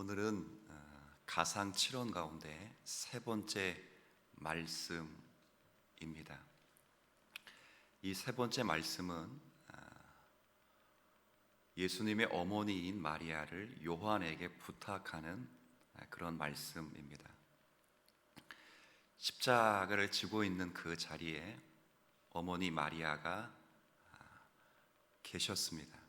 오늘은 가상 7원 가운데 세 번째 말씀입니다. 이 세 번째 말씀은 예수님의 어머니인 마리아를 요한에게 부탁하는 그런 말씀입니다. 십자가를 지고 있는 그 자리에 어머니 마리아가 계셨습니다.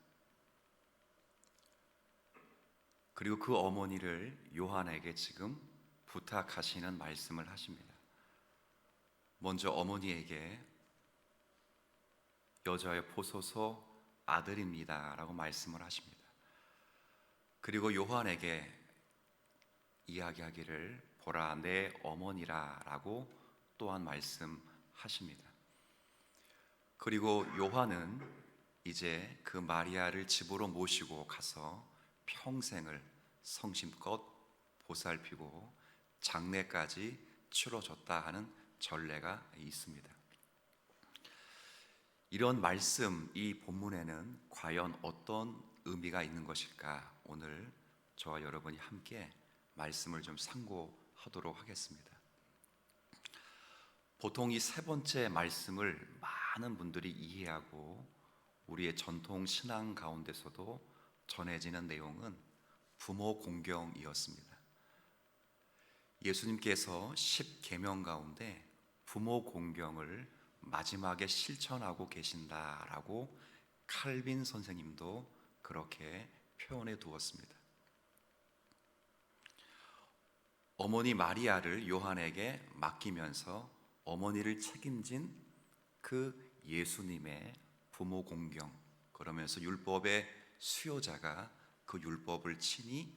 그리고 그 어머니를 요한에게 지금 부탁하시는 말씀을 하십니다. 먼저 어머니에게 여자여 보소서 아들입니다 라고 말씀을 하십니다. 그리고 요한에게 이야기하기를 보라 내 어머니라 라고 또한 말씀하십니다. 그리고 요한은 이제 그 마리아를 집으로 모시고 가서 평생을 성심껏 보살피고 장례까지 치러줬다 하는 전례가 있습니다. 이런 말씀, 이 본문에는 과연 어떤 의미가 있는 것일까? 오늘 저와 여러분이 함께 말씀을 좀 상고하도록 하겠습니다. 보통 이 세 번째 말씀을 많은 분들이 이해하고 우리의 전통 신앙 가운데서도 전해지는 내용은 부모 공경이었습니다. 예수님께서 10계명 가운데 부모 공경을 마지막에 실천하고 계신다라고 칼빈 선생님도 그렇게 표현해 두었습니다. 어머니 마리아를 요한에게 맡기면서 어머니를 책임진 그 예수님의 부모 공경, 그러면서 율법의 수요자가 그 율법을 친히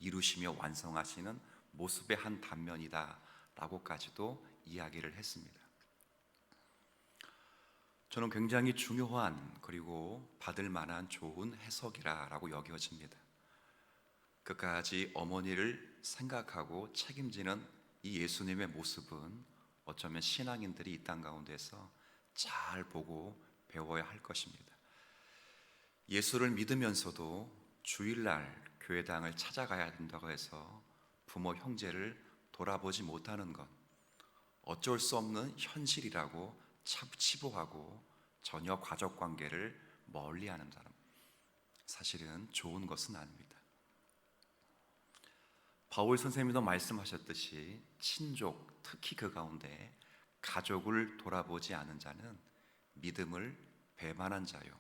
이루시며 완성하시는 모습의 한 단면이다 라고까지도 이야기를 했습니다. 저는 굉장히 중요한 그리고 받을 만한 좋은 해석이라고 여겨집니다. 끝까지 어머니를 생각하고 책임지는 이 예수님의 모습은 어쩌면 신앙인들이 이 땅 가운데서 잘 보고 배워야 할 것입니다. 예수를 믿으면서도 주일날 교회당을 찾아가야 된다고 해서 부모 형제를 돌아보지 못하는 것, 어쩔 수 없는 현실이라고 치부하고 전혀 가족관계를 멀리하는 사람, 사실은 좋은 것은 아닙니다. 바울 선생님도 말씀하셨듯이 친족, 특히 그 가운데 가족을 돌아보지 않은 자는 믿음을 배반한 자요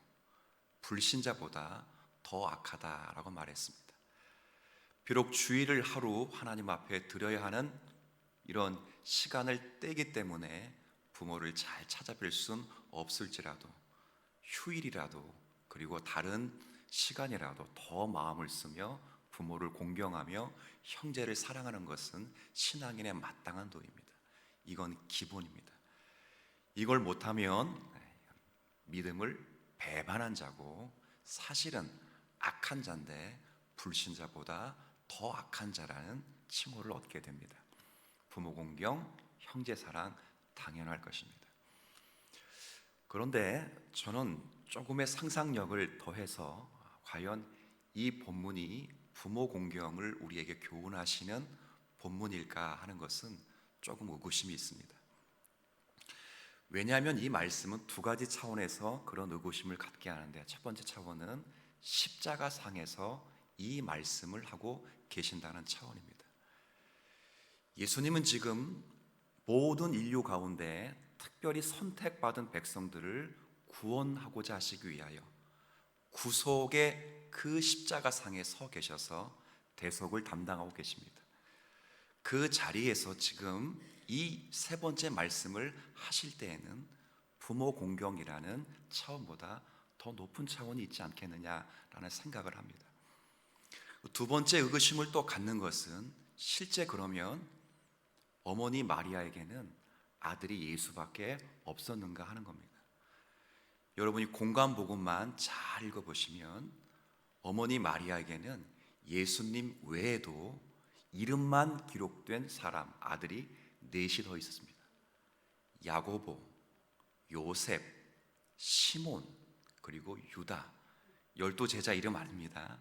불신자보다 더 악하다라고 말했습니다. 비록 주일을 하루 하나님 앞에 드려야 하는 이런 시간을 떼기 때문에 부모를 잘 찾아뵐 수는 없을지라도 휴일이라도 그리고 다른 시간이라도 더 마음을 쓰며 부모를 공경하며 형제를 사랑하는 것은 신앙인의 마땅한 도입니다. 이건 기본입니다. 이걸 못하면 믿음을 배반한 자고 사실은 악한 자인데 불신자보다 더 악한 자라는 칭호를 얻게 됩니다. 부모 공경, 형제 사랑 당연할 것입니다. 그런데 저는 조금의 상상력을 더해서 과연 이 본문이 부모 공경을 우리에게 교훈하시는 본문일까 하는 것은 조금 의구심이 있습니다. 왜냐하면 이 말씀은 두 가지 차원에서 그런 의구심을 갖게 하는데, 첫 번째 차원은 십자가상에서 이 말씀을 하고 계신다는 차원입니다. 예수님은 지금 모든 인류 가운데 특별히 선택받은 백성들을 구원하고자 하시기 위하여 구속의 그 십자가상에 서 계셔서 대속을 담당하고 계십니다. 그 자리에서 지금 이 세 번째 말씀을 하실 때에는 부모 공경이라는 차원보다 더 높은 차원이 있지 않겠느냐라는 생각을 합니다. 두 번째 의구심을 또 갖는 것은 실제 그러면 어머니 마리아에게는 아들이 예수밖에 없었는가 하는 겁니다. 여러분이 공관복음만 잘 읽어보시면 어머니 마리아에게는 예수님 외에도 이름만 기록된 사람, 아들이 넷이 더 있었습니다. 야고보, 요셉, 시몬, 그리고 유다. 12 제자 이름 아닙니다.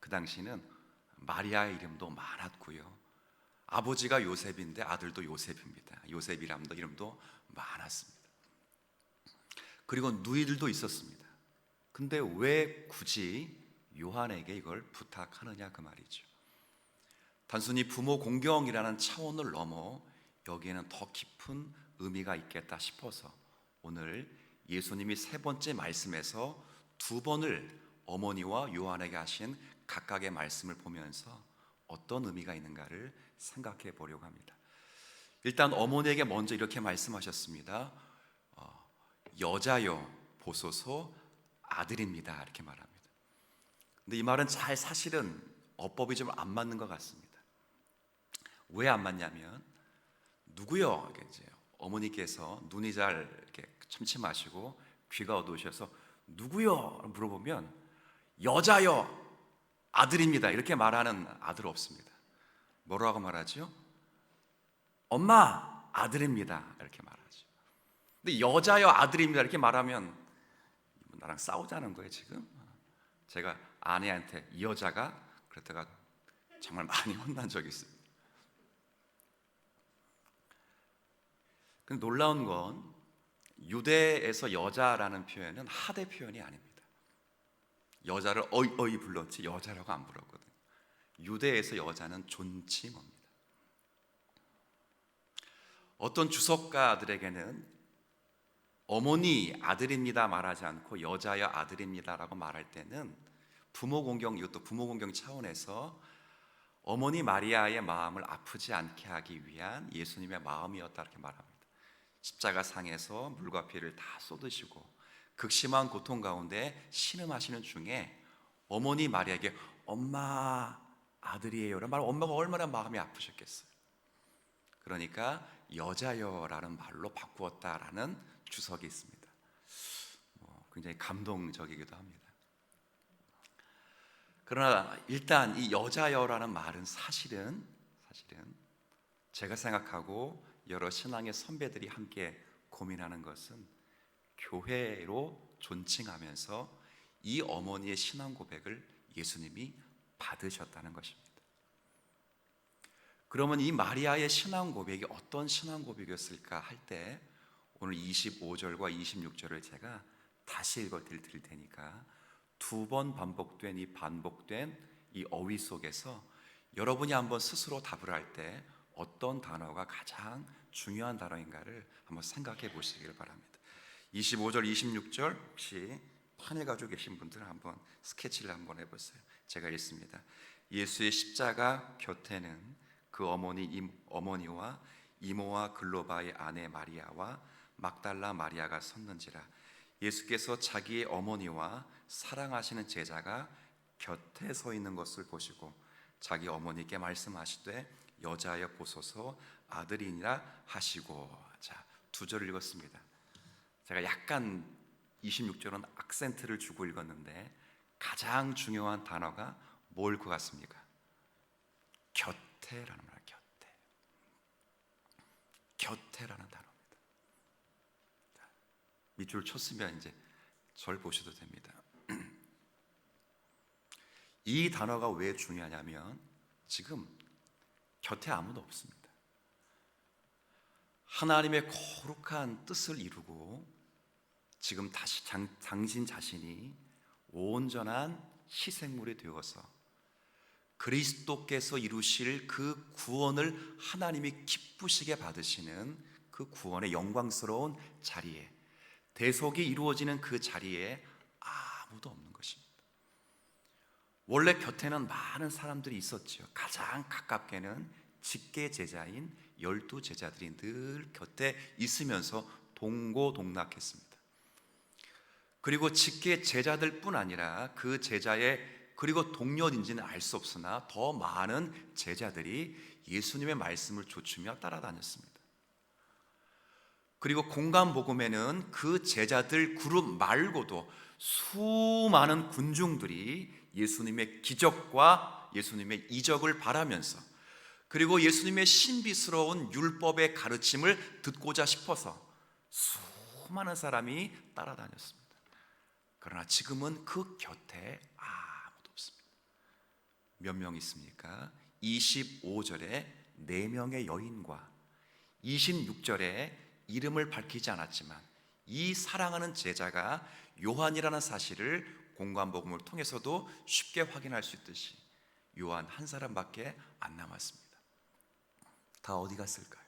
그 당시는 마리아의 이름도 많았고요. 아버지가 요셉인데 아들도 요셉입니다. 요셉이라는 이름도 많았습니다. 그리고 누이들도 있었습니다. 근데 왜 굳이 요한에게 이걸 부탁하느냐 그 말이죠. 단순히 부모 공경이라는 차원을 넘어 여기에는 더 깊은 의미가 있겠다 싶어서 오늘 예수님이 세 번째 말씀에서 두 번을 어머니와 요한에게 하신 각각의 말씀을 보면서 어떤 의미가 있는가를 생각해 보려고 합니다. 일단 어머니에게 먼저 이렇게 말씀하셨습니다. 여자여 보소서 아들입니다, 이렇게 말합니다. 근데 이 말은 잘 사실은 어법이 좀 안 맞는 것 같습니다. 왜 안 맞냐면 누구요? 이제 어머니께서 눈이 잘 이렇게 침침하시고 귀가 어두우셔서 누구요? 물어보면 여자요 아들입니다 이렇게 말하는 아들 없습니다. 뭐라고 말하죠? 엄마 아들입니다 이렇게 말하죠. 근데 여자요 아들입니다 이렇게 말하면 나랑 싸우자는 거예요. 지금 제가 아내한테 이 여자가 그랬다가 정말 많이 혼난 적이 있습니다. 근데 놀라운 건 유대에서 여자라는 표현은 하대 표현이 아닙니다. 여자를 어이 불렀지 여자라고 안 불렀거든요. 유대에서 여자는 존칭어입니다. 어떤 주석가들에게는 어머니 아들입니다 말하지 않고 여자여 아들입니다라고 말할 때는 부모 공경, 이것도 부모 공경 차원에서 어머니 마리아의 마음을 아프지 않게 하기 위한 예수님의 마음이었다 이렇게 말합니다. 십자가 상에서 물과 피를 다 쏟으시고 극심한 고통 가운데 신음하시는 중에 어머니 마리아에게 엄마 아들이에요 라는 말, 엄마가 얼마나 마음이 아프셨겠어요. 그러니까 여자여라는 말로 바꾸었다라는 주석이 있습니다. 굉장히 감동적이기도 합니다. 그러나 일단 이 여자여라는 말은 사실은 제가 생각하고 여러 신앙의 선배들이 함께 고민하는 것은 교회로 존칭하면서 이 어머니의 신앙 고백을 예수님이 받으셨다는 것입니다. 그러면 이 마리아의 신앙 고백이 어떤 신앙 고백이었을까 할 때 오늘 25절과 26절을 제가 다시 읽어 드릴 테니까 두 번 반복된 이 어휘 속에서 여러분이 한번 스스로 답을 할 때 어떤 단어가 가장 중요한 단어인가를 한번 생각해 보시길 바랍니다. 25절, 26절 혹시 판을 가지고 계신 분들은 한번 스케치를 한번 해보세요. 제가 읽습니다. 예수의 십자가 곁에는 그 어머니와 이모와 글로바의 아내 마리아와 막달라 마리아가 섰는지라. 예수께서 자기의 어머니와 사랑하시는 제자가 곁에 서 있는 것을 보시고 자기 어머니께 말씀하시되 여자여 보소서 아들이니라 하시고. 자, 두 절을 읽었습니다. 제가 약간 26절은 악센트를 주고 읽었는데 가장 중요한 단어가 뭘 것 같습니까? 곁에라는 말, 곁에라는 단어입니다. 자, 밑줄 쳤으면 이제 절 보셔도 됩니다. 이 단어가 왜 중요하냐면 지금 곁에 아무도 없습니다. 하나님의 거룩한 뜻을 이루고 지금 다시 당신 자신이 온전한 희생물이 되어서 그리스도께서 이루실 그 구원을 하나님이 기쁘시게 받으시는 그 구원의 영광스러운 자리에, 대속이 이루어지는 그 자리에 아무도 없는 것입니다. 원래 곁에는 많은 사람들이 있었죠. 가장 가깝게는 직계 제자인 12 제자들이 늘 곁에 있으면서 동고동락했습니다. 그리고 직계 제자들뿐 아니라 그 제자의 그리고 동료인지는 알 수 없으나 더 많은 제자들이 예수님의 말씀을 좇으며 따라다녔습니다. 그리고 공간복음에는 그 제자들 그룹 말고도 수많은 군중들이 예수님의 기적과 예수님의 이적을 바라면서 그리고 예수님의 신비스러운 율법의 가르침을 듣고자 싶어서 수많은 사람이 따라다녔습니다. 그러나 지금은 그 곁에 아무도 없습니다. 몇 명 있습니까? 25절에 4명의 여인과 26절에 이름을 밝히지 않았지만 이 사랑하는 제자가 요한이라는 사실을 공관복음을 통해서도 쉽게 확인할 수 있듯이 요한 한 사람밖에 안 남았습니다. 다 어디 갔을까요?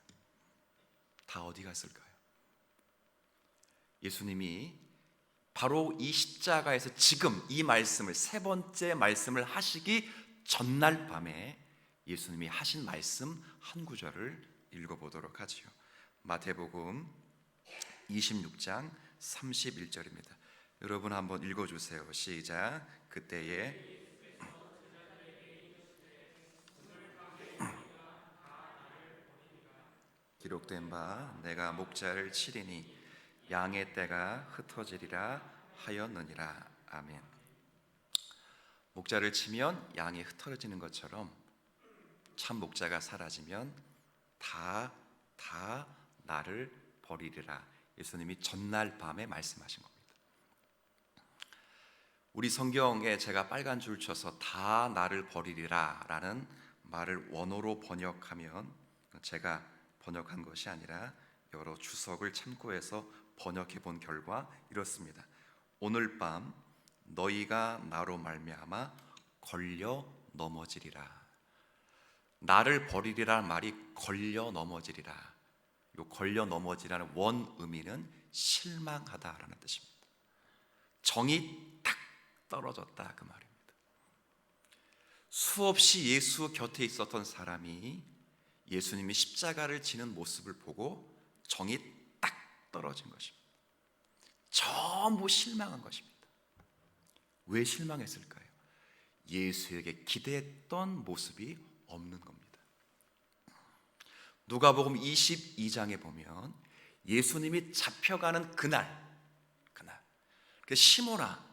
다 어디 갔을까요? 예수님이 바로 이 십자가에서 지금 이 말씀을, 세 번째 말씀을 하시기 전날 밤에 예수님이 하신 말씀 한 구절을 읽어보도록 하지요. 마태복음 26장 31절입니다. 여러분 한번 읽어주세요. 시작. 그때에 기록된 바 내가 목자를 치리니 양의 떼가 흩어지리라 하였느니라. 아멘. 목자를 치면 양이 흩어지는 것처럼 참 목자가 사라지면 다 나를 버리리라. 예수님이 전날 밤에 말씀하신 겁니다. 우리 성경에 제가 빨간 줄 쳐서 다 나를 버리리라 라는 말을 원어로 번역하면, 제가 번역한 것이 아니라 여러 주석을 참고해서 번역해 본 결과 이렇습니다. 오늘 밤 너희가 나로 말미암아 걸려 넘어지리라. 나를 버리리라는 말이 걸려 넘어지리라. 요 걸려 넘어지라는 원 의미는 실망하다라는 뜻입니다. 정이 탁 떨어졌다 그 말입니다. 수없이 예수 곁에 있었던 사람이 예수님이 십자가를 지는 모습을 보고 정이 딱 떨어진 것입니다. 전부 실망한 것입니다. 왜 실망했을까요? 예수에게 기대했던 모습이 없는 겁니다. 누가복음 22장에 보면 예수님이 잡혀가는 그날 시몬아,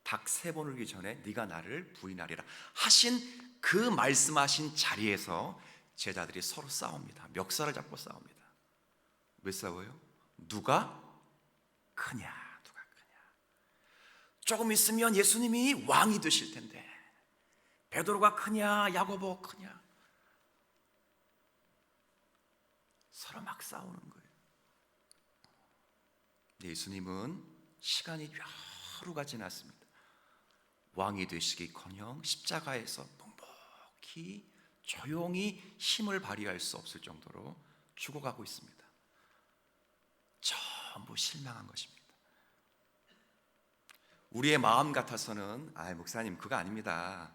닭 3번 울기 전에 네가 나를 부인하리라 하신 그 말씀하신 자리에서 제자들이 서로 싸웁니다. 멱살을 잡고 싸웁니다. 왜 싸워요? 누가 크냐. 조금 있으면 예수님이 왕이 되실 텐데 베드로가 크냐 야고보 크냐, 서로 막 싸우는 거예요. 예수님은 시간이 하루가 지났습니다. 왕이 되시기커녕 십자가에서 묵묵히 조용히 힘을 발휘할 수 없을 정도로 죽어가고 있습니다. 전부 실망한 것입니다. 우리의 마음 같아서는 목사님 그거 아닙니다.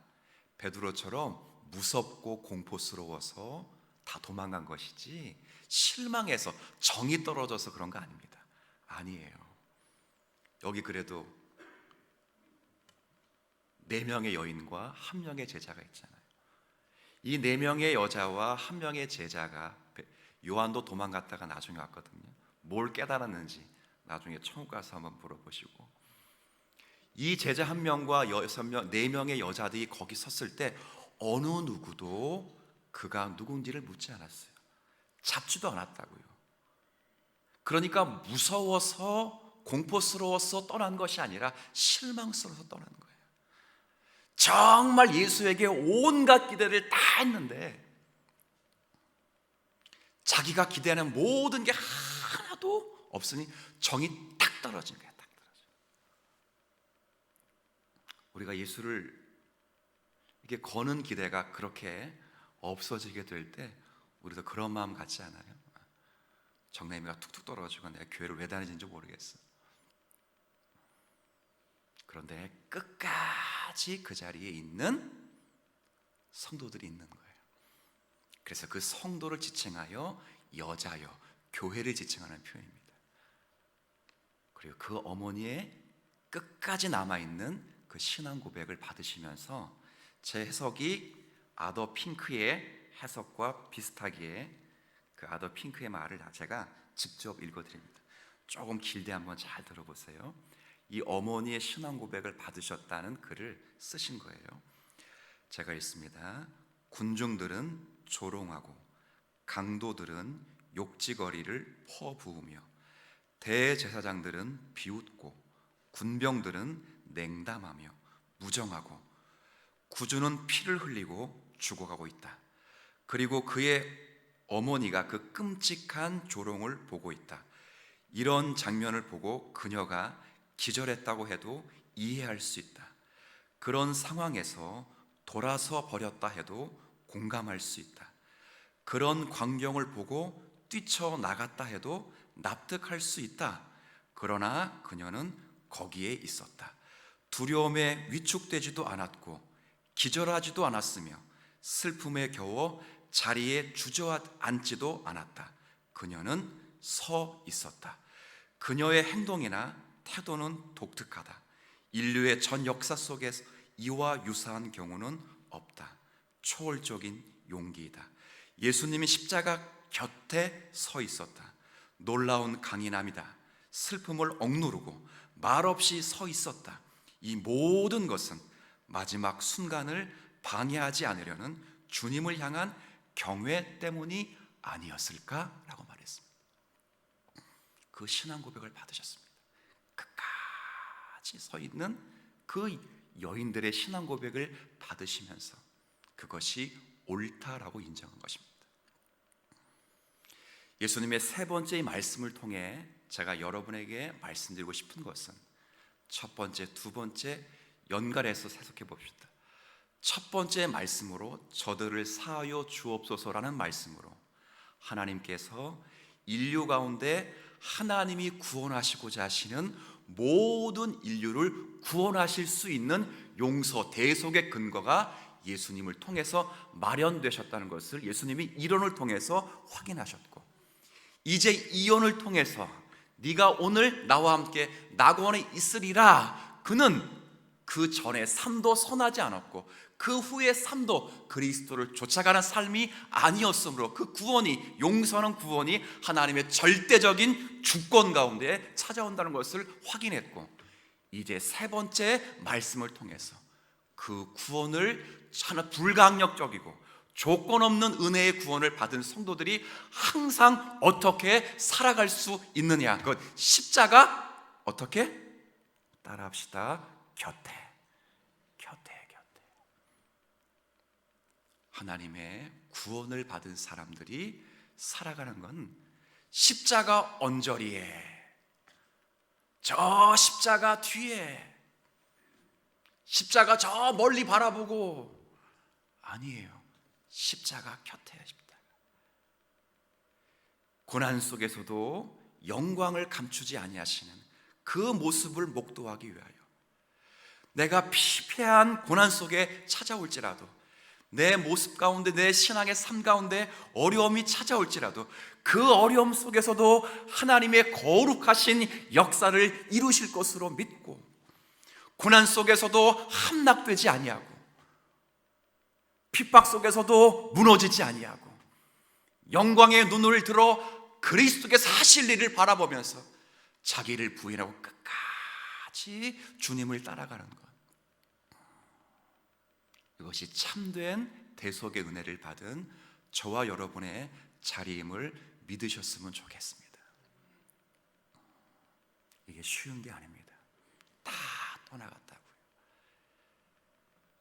베드로처럼 무섭고 공포스러워서 다 도망간 것이지 실망해서 정이 떨어져서 그런 거 아닙니다. 아니에요. 여기 그래도 4명의 여인과 1명의 제자가 있잖아요. 이 4명의 여자와 1명의 제자가, 요한도 도망갔다가 나중에 왔거든요. 뭘 깨달았는지 나중에 천국 가서 한번 물어보시고, 이 제자 1명과 4명의 여자들이 거기 섰을 때 어느 누구도 그가 누군지를 묻지 않았어요. 잡지도 않았다고요. 그러니까 무서워서 공포스러워서 떠난 것이 아니라 실망스러워서 떠난 거예요. 정말 예수에게 온갖 기대를 다 했는데 자기가 기대하는 모든 게 하나도 없으니 정이 탁 떨어진 거예요. 탁 떨어져. 우리가 예수를 이게 거는 기대가 그렇게 없어지게 될 때 우리도 그런 마음 같지 않아요? 정내미가 툭툭 떨어지고 내가 교회를 왜 다니는지 모르겠어. 그런데 끝까지 그 자리에 있는 성도들이 있는 거예요. 그래서 그 성도를 지칭하여 여자여, 교회를 지칭하는 표현입니다. 그리고 그 어머니의 끝까지 남아있는 그 신앙 고백을 받으시면서 제 해석이 아더 핑크의 해석과 비슷하기에 그 아더 핑크의 말을 제가 직접 읽어드립니다. 조금 길게 한번 잘 들어보세요. 이 어머니의 신앙 고백을 받으셨다는 글을 쓰신 거예요. 제가 읽습니다. 군중들은 조롱하고 강도들은 욕지거리를 퍼부으며 대제사장들은 비웃고 군병들은 냉담하며 무정하고 구주는 피를 흘리고 죽어가고 있다. 그리고 그의 어머니가 그 끔찍한 조롱을 보고 있다. 이런 장면을 보고 그녀가 기절했다고 해도 이해할 수 있다. 그런 상황에서 돌아서 버렸다 해도 공감할 수 있다. 그런 광경을 보고 뛰쳐나갔다 해도 납득할 수 있다. 그러나 그녀는 거기에 있었다. 두려움에 위축되지도 않았고 기절하지도 않았으며 슬픔에 겨워 자리에 주저앉지도 않았다. 그녀는 서 있었다. 그녀의 행동이나 태도는 독특하다. 인류의 전 역사 속에서 이와 유사한 경우는 없다. 초월적인 용기이다. 예수님이 십자가 곁에 서 있었다. 놀라운 강인함이다. 슬픔을 억누르고 말없이 서 있었다. 이 모든 것은 마지막 순간을 방해하지 않으려는 주님을 향한 경외 때문이 아니었을까라고 말했습니다. 그 신앙 고백을 받으셨습니다. 끝까지 서 있는 그 여인들의 신앙 고백을 받으시면서 그것이 옳다라고 인정한 것입니다. 예수님의 세 번째 말씀을 통해 제가 여러분에게 말씀드리고 싶은 것은 첫 번째, 두 번째 연갈해서 해석해 봅시다. 첫 번째 말씀으로 저들을 사하여 주옵소서라는 말씀으로 하나님께서 인류 가운데 하나님이 구원하시고자 하시는 모든 인류를 구원하실 수 있는 용서 대속의 근거가 예수님을 통해서 마련되셨다는 것을 예수님이 이론을 통해서 확인하셨고, 이제 이론을 통해서 네가 오늘 나와 함께 낙원에 있으리라, 그는 그 전에 삶도 선하지 않았고 그 후의 삶도 그리스도를 쫓아가는 삶이 아니었으므로 그 구원이, 용서하는 구원이 하나님의 절대적인 주권 가운데 찾아온다는 것을 확인했고, 이제 세 번째 말씀을 통해서 그 구원을 하나 불강력적이고 조건 없는 은혜의 구원을 받은 성도들이 항상 어떻게 살아갈 수 있느냐, 그 십자가 어떻게 따라합시다. 곁에 하나님의 구원을 받은 사람들이 살아가는 건 십자가 언저리에, 저 십자가 뒤에, 십자가 저 멀리 바라보고 아니에요. 십자가 곁에 십자가. 고난 속에서도 영광을 감추지 아니하시는 그 모습을 목도하기 위하여 내가 피폐한 고난 속에 찾아올지라도, 내 모습 가운데, 내 신앙의 삶 가운데 어려움이 찾아올지라도 그 어려움 속에서도 하나님의 거룩하신 역사를 이루실 것으로 믿고, 고난 속에서도 함락되지 아니하고 핍박 속에서도 무너지지 아니하고 영광의 눈을 들어 그리스도께서 하실 일을 바라보면서 자기를 부인하고 끝까지 주님을 따라가는 것, 이것이 참된 대속의 은혜를 받은 저와 여러분의 자리임을 믿으셨으면 좋겠습니다. 이게 쉬운 게 아닙니다. 다 떠나갔다고요.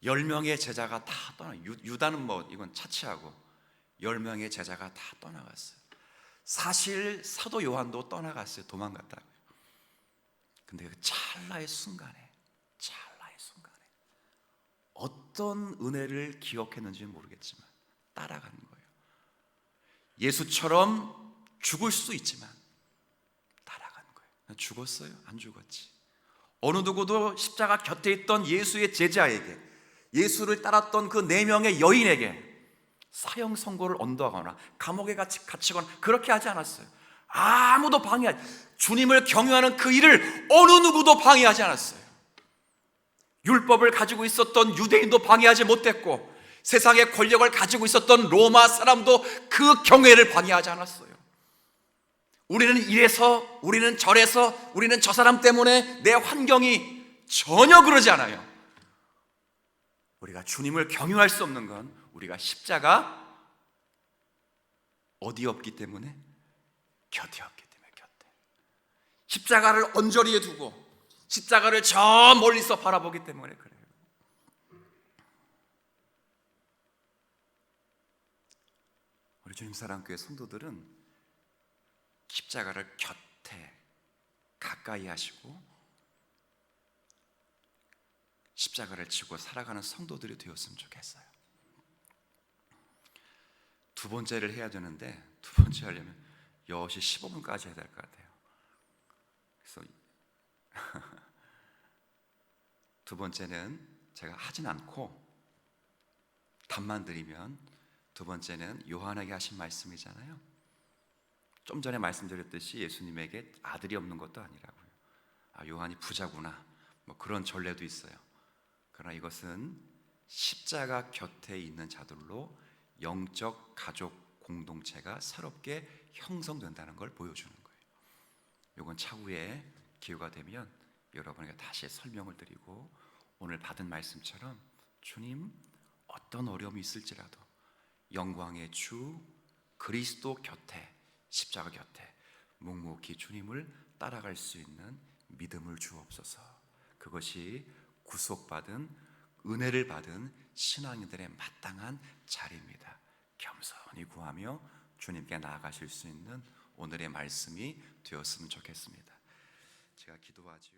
10명의 제자가 다 유다는 뭐 이건 차치하고 10명의 제자가 다 떠나갔어요. 사실 사도 요한도 떠나갔어요. 도망갔다고요. 근데 그 찰나의 순간에 어떤 은혜를 기억했는지는 모르겠지만 따라가는 거예요. 예수처럼 죽을 수 있지만 따라가는 거예요. 죽었어요? 안 죽었지. 어느 누구도 십자가 곁에 있던 예수의 제자에게, 예수를 따랐던 그 4명의 여인에게 사형 선고를 언도하거나 감옥에 갇히거나 그렇게 하지 않았어요. 아무도 방해하지, 주님을 경유하는 그 일을 어느 누구도 방해하지 않았어요. 율법을 가지고 있었던 유대인도 방해하지 못했고 세상의 권력을 가지고 있었던 로마 사람도 그 경외를 방해하지 않았어요. 우리는 이래서, 우리는 저래서, 우리는 저 사람 때문에, 내 환경이, 전혀 그러지 않아요. 우리가 주님을 경유할 수 없는 건 우리가 십자가 어디 없기 때문에? 곁에 없기 때문에. 곁에 십자가를 언저리에 두고 십자가를 저 멀리서 바라보기 때문에 그래요. 주님 사랑교회 성도들은 십자가를 곁에 가까이 하시고 십자가를 지고 살아가는 성도들이 되었으면 좋겠어요. 두 번째를 해야 되는데 두 번째 하려면 10시 15분까지 해야 될 것 같아요. 그래서 두 번째는 제가 하진 않고 답만 드리면, 두 번째는 요한에게 하신 말씀이잖아요. 좀 전에 말씀드렸듯이 예수님에게 아들이 없는 것도 아니라고요. 요한이 부자구나, 뭐 그런 전례도 있어요. 그러나 이것은 십자가 곁에 있는 자들로 영적 가족 공동체가 새롭게 형성된다는 걸 보여주는 거예요. 이건 차후에 기회가 되면 여러분에게 다시 설명을 드리고, 오늘 받은 말씀처럼 주님 어떤 어려움이 있을지라도 영광의 주 그리스도 곁에, 십자가 곁에 묵묵히 주님을 따라갈 수 있는 믿음을 주옵소서. 그것이 구속받은 은혜를 받은 신앙인들의 마땅한 자리입니다. 겸손히 구하며 주님께 나아가실 수 있는 오늘의 말씀이 되었으면 좋겠습니다. 제가 기도하지요.